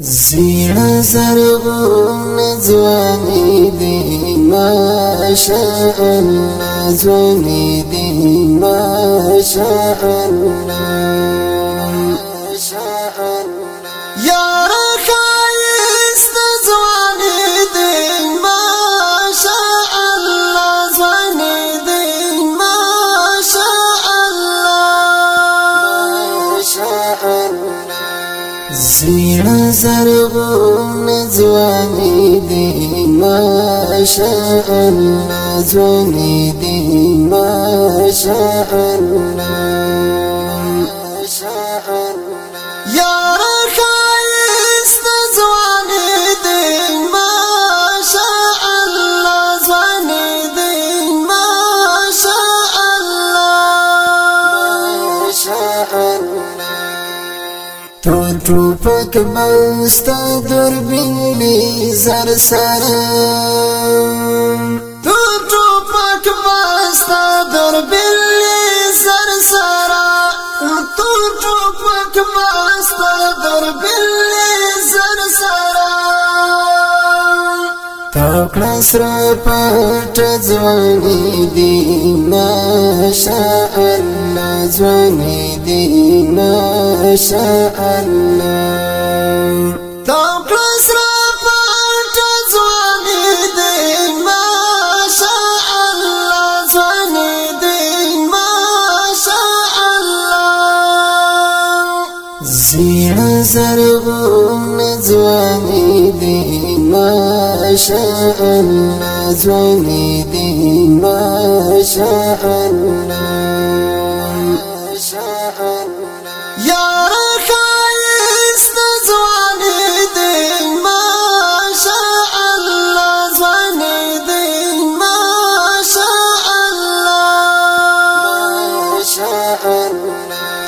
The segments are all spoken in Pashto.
زينة زرغون زواني دي ما شاء الله زواني دي ما شاء الله يا رخايست زواني دي ما شاء الله زواني دي ما شاء الله زينة زرغون زواني دي ما شاء الله زواني دي ما شاء الله يا رخايست زواني دي ما شاء الله زواني دي ما شاء الله توپک بستا دوربین لیزر سرم توپک بستا دوربین لیزر سرم توپک بستا دوربین لیزر سرم تاکړه سره پټ ځواني دي ما شاء الله ځواني دي ما شاء الله تاکړه سره پټ ځواني دي ما شاء الله ځواني دي ما شاء الله زينة زرغون ځواني دي ما شاء الله زواني دي ما شاء الله يا رخايست زواني دي ما شاء الله زواني دي ما شاء الله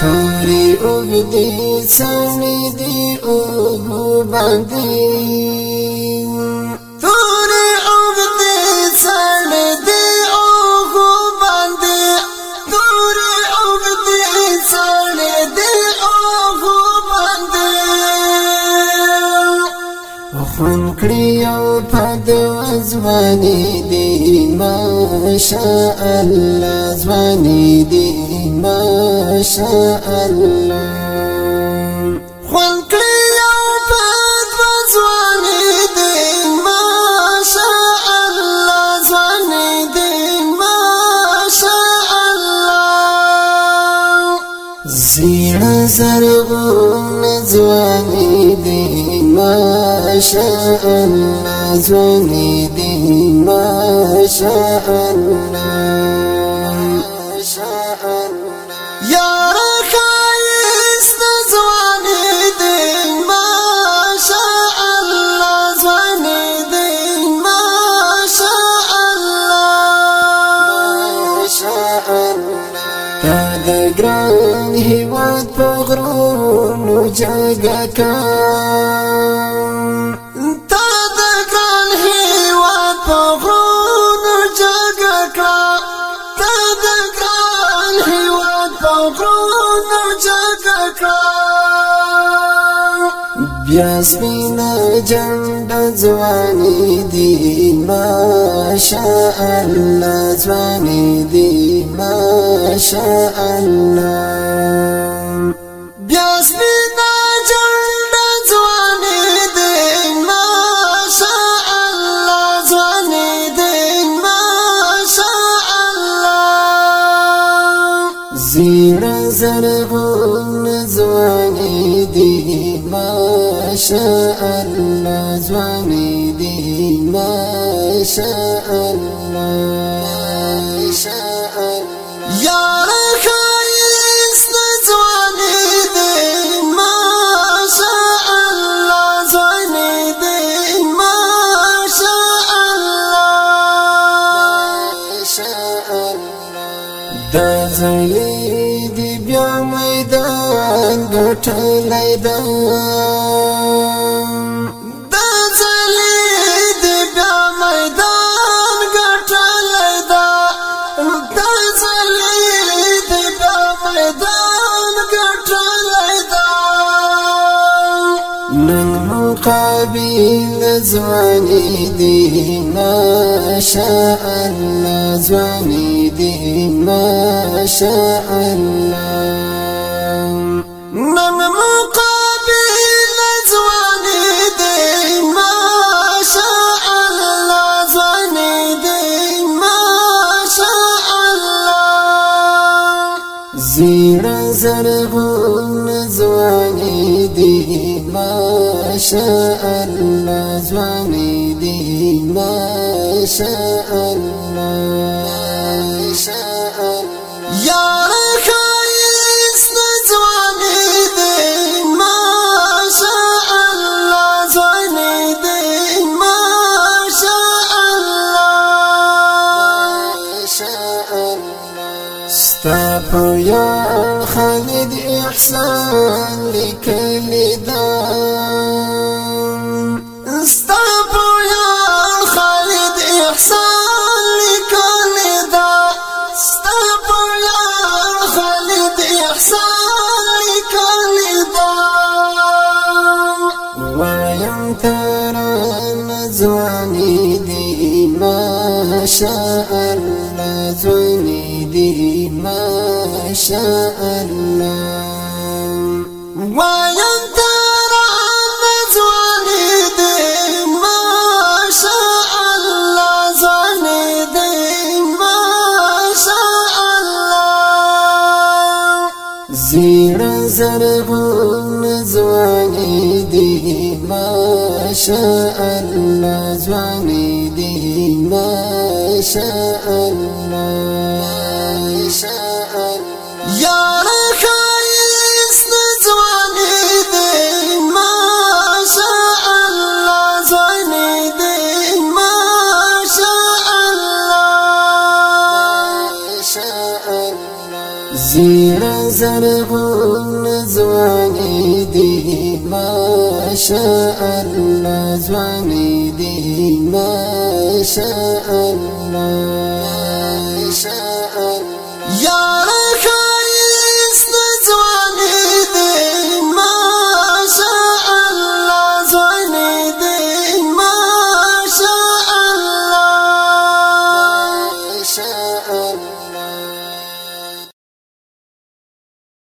توري اوغدي ساني دي اوغو باندي کړیو پد ځواني دي ما شاء الله ځواني دي ما شاء الله خون کړیو پد ځواني دي ما شاء الله ځواني دي ما شاء الله زينة زرغون ځواني دي ما شاء الله زواني دي ما شاء الله يا رخايست زواني دي ما شاء الله زواني دي ما شاء الله تا ګران هیواد په غرونو جګه کا بیا سپینا جنډه ځواني دي ما شاء الله ځواني دي ما شاء الله بیا سپینا جنډه ځواني دي ما شاء الله ځواني دي ما شاء الله زينة زرغون ځواني دي ما شاء الله زواني دي ما شاء الله يا رخايست زواني دي ما شاء الله زواني دي ما شاء الله دا زلي دي بیا میدان ګټلای دا میدان ګټلای دا نن مقابل زواني دي ما شاء الله زواني دي ما شاء الله من مقابل زواني دي ما شاء الله زواني دي ما شاء الله زيرا زرغون زواني دي ما شاء الله زواني دي ما شاء الله ما شاء الله يا رخيص زواني دي ما شاء الله زواني دي ما شاء الله ما شاء الله استغفر يا خالد إحسان لكل دام استغفر يا خالد إحسان لكل دام استغفر يا خالد إحسان لكل دام ويوم ترى زواني دي ما شاء الله زواني دي ما شاء الله ويوم ترى زواني دي ما شاء الله زواني دي ما شاء الله زيرا زرغون زواني دي ما شاء الله زواني دي ما شاء الله ما شاء الله يا رخيص زواني دي ما شاء الله زواني دي ما شاء الله ما شاء الله زيرا زرغون زواني دي ما شاء الله زواني دي ما شاء الله